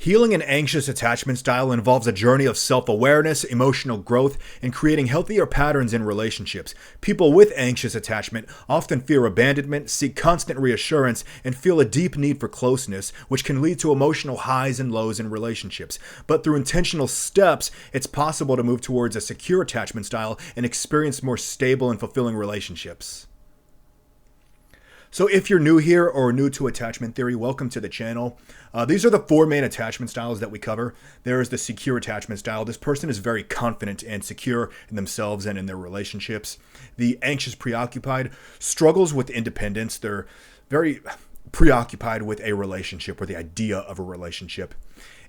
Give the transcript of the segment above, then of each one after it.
Healing an anxious attachment style involves a journey of self-awareness, emotional growth, and creating healthier patterns in relationships. People with anxious attachment often fear abandonment, seek constant reassurance, and feel a deep need for closeness, which can lead to emotional highs and lows in relationships. But through intentional steps, it's possible to move towards a secure attachment style and experience more stable and fulfilling relationships. So if you're new here or new to attachment theory, welcome to the channel. These are the four main attachment styles that we cover. There is the secure attachment style. This person is very confident and secure in themselves and in their relationships. The anxious preoccupied struggles with independence. They're very preoccupied with a relationship or the idea of a relationship.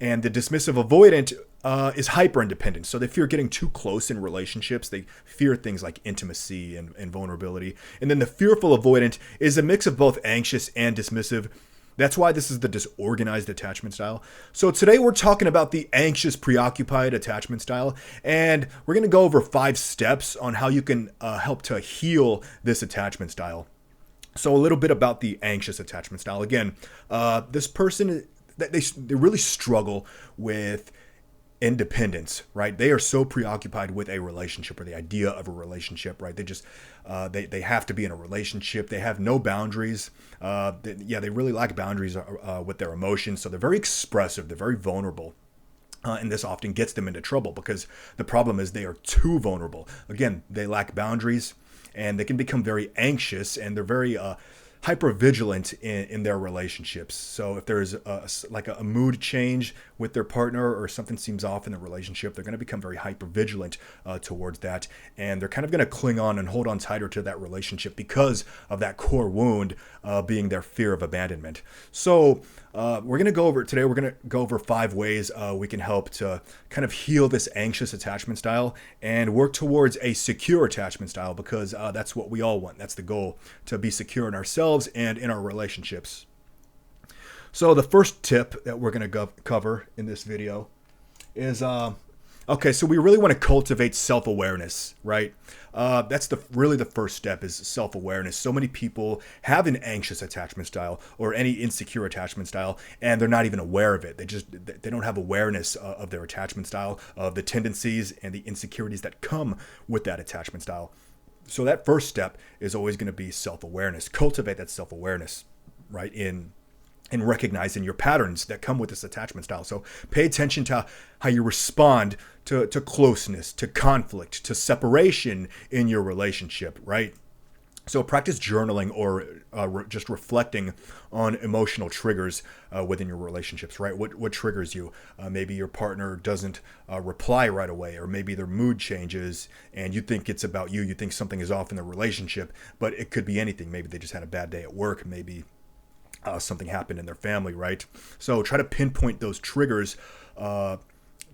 And the dismissive avoidant is hyper-independent. So they fear getting too close in relationships. They fear things like intimacy and vulnerability. And then the fearful avoidant is a mix of both anxious and dismissive. That's why this is the disorganized attachment style. So today we're talking about the anxious preoccupied attachment style. And we're going to go over 5 steps on how you can help to heal this attachment style. So a little bit about the anxious attachment style. Again, this person, they really struggle with independence, right? They are so preoccupied with a relationship or the idea of a relationship, right? They just, they have to be in a relationship. They have no boundaries. They really lack boundaries with their emotions. So they're very expressive. They're very vulnerable. And this often gets them into trouble because the problem is they are too vulnerable. Again, they lack boundaries and they can become very anxious and they're very, hyper-vigilant in their relationships. So if there's a mood change with their partner or something seems off in the relationship, they're going to become very hyper-vigilant towards that. And they're kind of going to cling on and hold on tighter to that relationship because of that core wound being their fear of abandonment. So we're going to go over 5 ways we can help to kind of heal this anxious attachment style and work towards a secure attachment style because that's what we all want. That's the goal, to be secure in ourselves and in our relationships. So the first tip that we're going to cover in this video is, so we really want to cultivate self-awareness, right? That's really the first step is self-awareness. So many people have an anxious attachment style or any insecure attachment style, and they're not even aware of it. They don't have awareness of their attachment style, of the tendencies and the insecurities that come with that attachment style. So that first step is always going to be self-awareness. Cultivate that self-awareness, right, in recognizing your patterns that come with this attachment style. So pay attention to how you respond to closeness, to conflict, to separation in your relationship, right? So practice journaling or just reflecting on emotional triggers within your relationships, right? What triggers you? Maybe your partner doesn't reply right away, or maybe their mood changes and you think it's about you. You think something is off in the relationship, but it could be anything. Maybe they just had a bad day at work. Maybe something happened in their family, right? So try to pinpoint those triggers.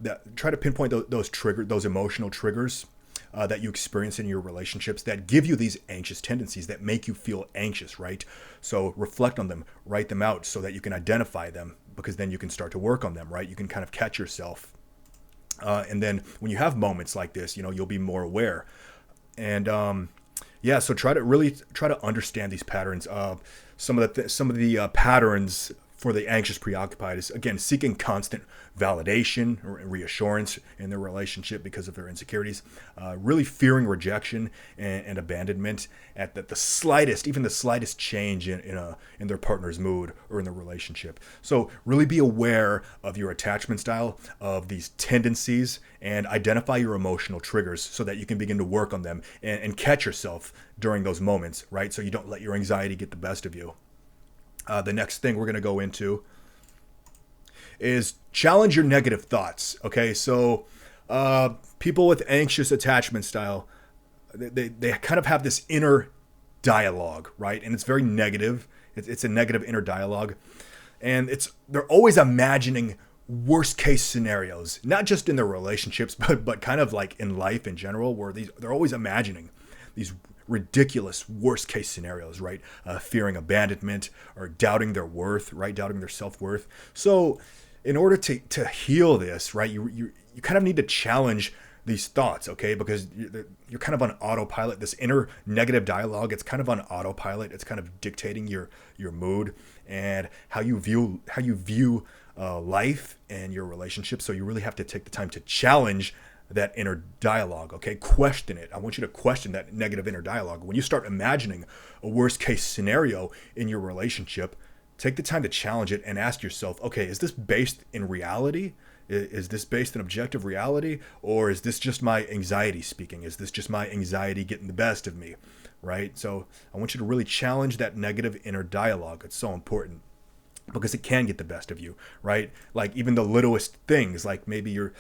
Those emotional triggers that you experience in your relationships that give you these anxious tendencies that make you feel anxious, right? So reflect on them, write them out so that you can identify them, because then you can start to work on them, right? You can kind of catch yourself. And then when you have moments like this, you'll be more aware. And so try to understand these patterns. Some of the patterns for the anxious preoccupied is, again, seeking constant validation or reassurance in their relationship because of their insecurities, really fearing rejection and abandonment at the slightest change in their partner's mood or in their relationship. So really be aware of your attachment style, of these tendencies, and identify your emotional triggers so that you can begin to work on them and catch yourself during those moments, right? So you don't let your anxiety get the best of you. The next thing we're going to go into is challenge your negative thoughts. Okay, so people with anxious attachment style, they kind of have this inner dialogue, right? And it's very negative. It's a negative inner dialogue. And they're always imagining worst case scenarios, not just in their relationships, but kind of like in life in general, where they're always imagining these ridiculous worst case scenarios, right? Fearing abandonment or doubting their worth, right? Doubting their self-worth. So in order to heal this, right, you kind of need to challenge these thoughts, okay? Because you're kind of on autopilot. This inner negative dialogue, it's kind of on autopilot. It's kind of dictating your mood and how you view life and your relationship. So you really have to take the time to challenge that inner dialogue, okay? Question it. I want you to question that negative inner dialogue. When you start imagining a worst case scenario in your relationship, take the time to challenge it and ask yourself, okay, is this based in reality? Is this based in objective reality? Or is this just my anxiety speaking? Is this just my anxiety getting the best of me, right? So I want you to really challenge that negative inner dialogue. It's so important because it can get the best of you, right? Like even the littlest things, like maybe your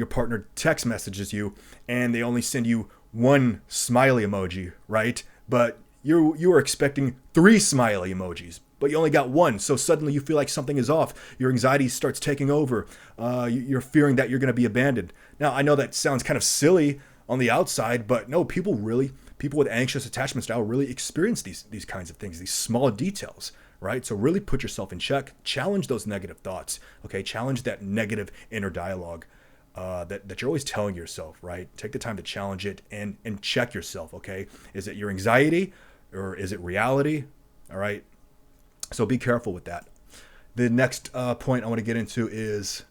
partner text messages you and they only send you one smiley emoji, right? But you were expecting 3 smiley emojis, but you only got one. So suddenly you feel like something is off. Your anxiety starts taking over. You're fearing that you're going to be abandoned. Now, I know that sounds kind of silly on the outside, but no, people with anxious attachment style really experience these kinds of things, these small details, right? So really put yourself in check, challenge those negative thoughts, okay? Challenge that negative inner dialogue that you're always telling yourself, right? Take the time to challenge it and check yourself, okay? Is it your anxiety or is it reality? All right. So be careful with that. The next point I want to get into is,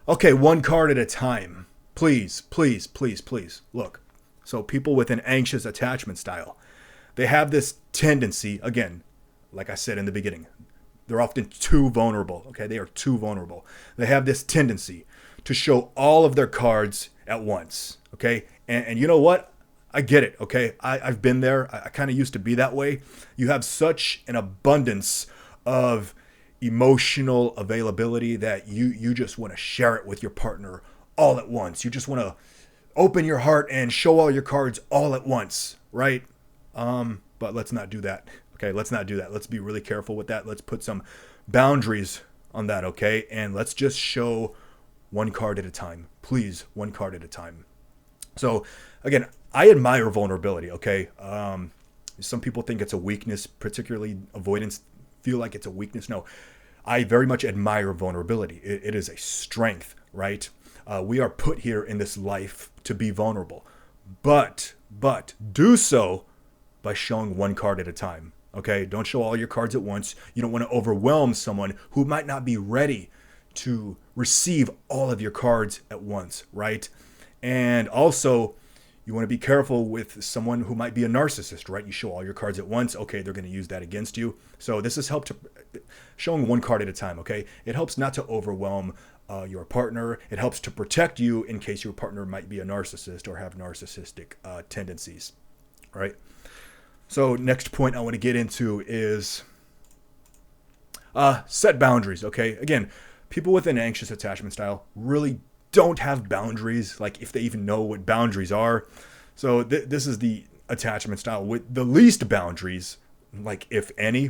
okay, one card at a time. Please, please, please, please. Look, so people with an anxious attachment style, they have this tendency, again, like I said in the beginning, they're often too vulnerable, okay? They are too vulnerable. They have this tendency to show all of their cards at once, okay? And you know what? I get it, okay? I've been there. I kind of used to be that way. You have such an abundance of emotional availability that you just want to share it with your partner all at once. You just want to open your heart and show all your cards all at once, right? But let's not do that, okay? Let's not do that. Let's be really careful with that. Let's put some boundaries on that, okay? And let's just show one card at a time. Please, one card at a time. So again, I admire vulnerability, okay? Some people think it's a weakness, particularly avoidance feel like it's a weakness. No, I very much admire vulnerability. It is a strength, right? We are put here in this life to be vulnerable, but do so by showing one card at a time, okay? Don't show all your cards at once. You don't want to overwhelm someone who might not be ready to receive all of your cards at once, right? And also, you want to be careful with someone who might be a narcissist, right? You show all your cards at once. Okay, they're going to use that against you. So this has helped to showing one card at a time, okay? It helps not to overwhelm your partner. It helps to protect you in case your partner might be a narcissist or have narcissistic tendencies, right? So next point I want to get into is set boundaries, okay? Again, people with an anxious attachment style really don't have boundaries, like if they even know what boundaries are. So this is the attachment style with the least boundaries, like if any.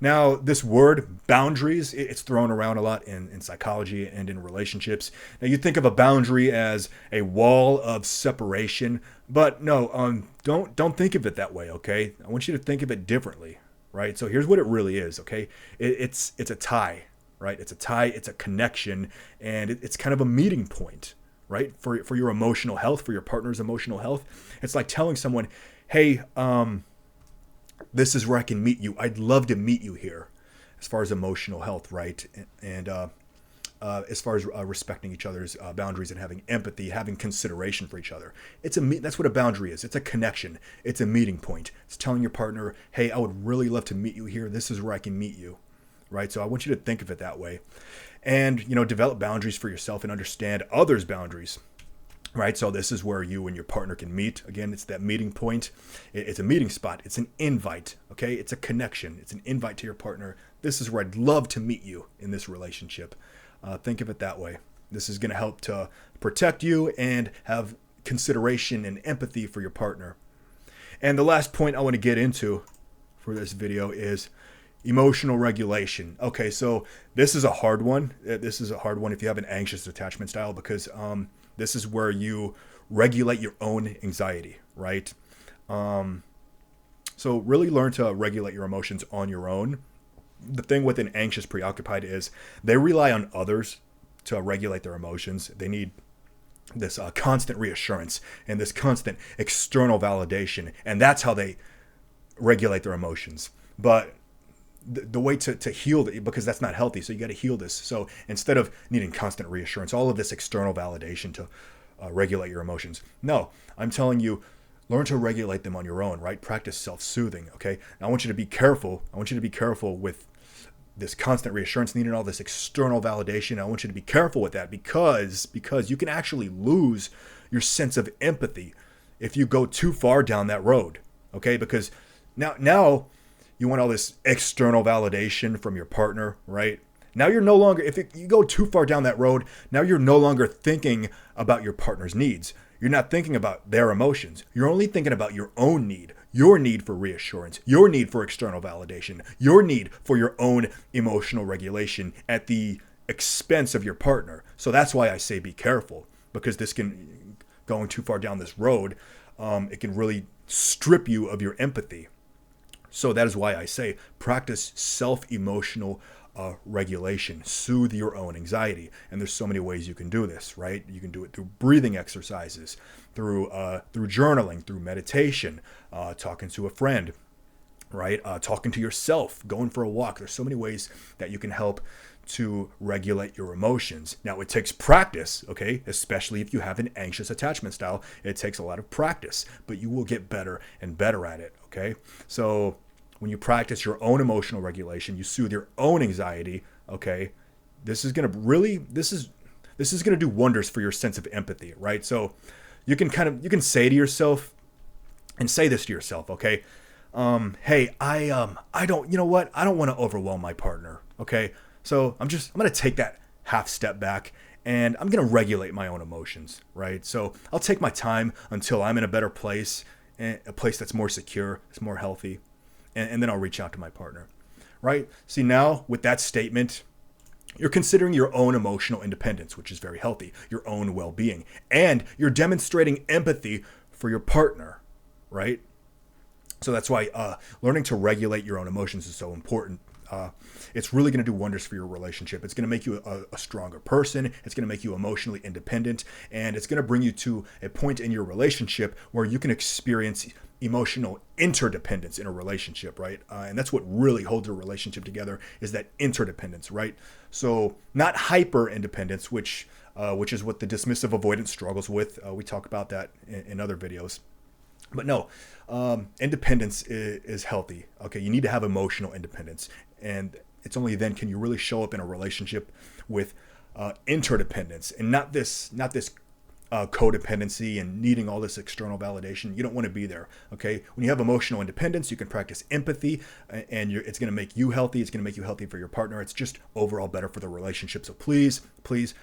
Now, this word boundaries, it's thrown around a lot in psychology and in relationships. Now, you think of a boundary as a wall of separation, but no, don't think of it that way, okay? I want you to think of it differently, right? So here's what it really is, okay? It's a tie. Right? It's a tie, it's a connection, and it's kind of a meeting point, right? For your emotional health, for your partner's emotional health. It's like telling someone, hey, this is where I can meet you. I'd love to meet you here as far as emotional health, right? And as far as respecting each other's boundaries and having empathy, having consideration for each other. That's what a boundary is. It's a connection. It's a meeting point. It's telling your partner, hey, I would really love to meet you here. This is where I can meet you. Right? So I want you to think of it that way and, develop boundaries for yourself and understand others' boundaries, right? So this is where you and your partner can meet. Again, it's that meeting point. It's a meeting spot. It's an invite, okay? It's a connection. It's an invite to your partner. This is where I'd love to meet you in this relationship. Think of it that way. This is going to help to protect you and have consideration and empathy for your partner. And the last point I want to get into for this video is emotional regulation. Okay, so this is a hard one. This is a hard one if you have an anxious attachment style because this is where you regulate your own anxiety, right? So really learn to regulate your emotions on your own. The thing with an anxious preoccupied is they rely on others to regulate their emotions. They need this constant reassurance and this constant external validation, and that's how they regulate their emotions. But the way to heal it, because that's not healthy. So you got to heal this. So instead of needing constant reassurance, all of this external validation to regulate your emotions, no, I'm telling you, learn to regulate them on your own, right? Practice self-soothing, okay? Now I want you to be careful. I want you to be careful with this constant reassurance needing all this external validation. I want you to be careful with that because you can actually lose your sense of empathy if you go too far down that road, okay? Because now you want all this external validation from your partner, right? Now you're no longer, if you go too far down that road, now you're no longer thinking about your partner's needs. You're not thinking about their emotions. You're only thinking about your own need, your need for reassurance, your need for external validation, your need for your own emotional regulation at the expense of your partner. So that's why I say be careful, because going too far down this road, it can really strip you of your empathy. So that is why I say practice self-emotional regulation, soothe your own anxiety. And there's so many ways you can do this, right? You can do it through breathing exercises, through journaling, through meditation, talking to a friend, right? Talking to yourself, going for a walk. There's so many ways that you can help to regulate your emotions. Now, it takes practice, okay? Especially if you have an anxious attachment style, it takes a lot of practice, but you will get better and better at it, okay? So when you practice your own emotional regulation, you soothe your own anxiety, okay? This is going to do wonders for your sense of empathy, right? So you can say to yourself, and say this to yourself, okay? Hey, I don't want to overwhelm my partner, okay? So I'm going to take that half step back and I'm going to regulate my own emotions, right? So I'll take my time until I'm in a better place, a place that's more secure, it's more healthy, and then I'll reach out to my partner, right? See, now with that statement, you're considering your own emotional independence, which is very healthy, your own well-being, and you're demonstrating empathy for your partner, right? So that's why learning to regulate your own emotions is so important. It's really going to do wonders for your relationship. It's going to make you a stronger person. It's going to make you emotionally independent. And it's going to bring you to a point in your relationship where you can experience emotional interdependence in a relationship, right? And that's what really holds a relationship together, is that interdependence, right? So not hyper independence, which is what the dismissive avoidance struggles with. We talk about that in other videos. But no, independence is healthy. Okay, you need to have emotional independence, and it's only then can you really show up in a relationship with interdependence, and not this codependency and needing all this external validation. You don't want to be there. Okay, when you have emotional independence, you can practice empathy, and it's going to make you healthy. It's going to make you healthy for your partner. It's just overall better for the relationship. So please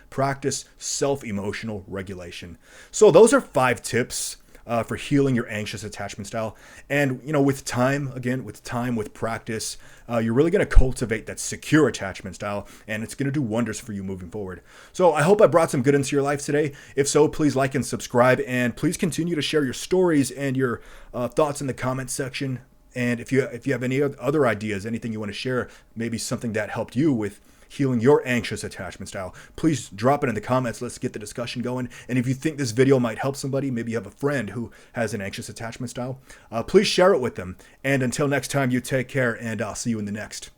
practice self-emotional regulation. So those are 5 tips for healing your anxious attachment style. And, with time, with practice, you're really going to cultivate that secure attachment style, and it's going to do wonders for you moving forward. So I hope I brought some good into your life today. If so, please like and subscribe, and please continue to share your stories and your thoughts in the comments section. And if you have any other ideas, anything you want to share, maybe something that helped you with healing your anxious attachment style, please drop it in the comments. Let's get the discussion going. And if you think this video might help somebody, maybe you have a friend who has an anxious attachment style, please share it with them. And until next time, you take care, and I'll see you in the next.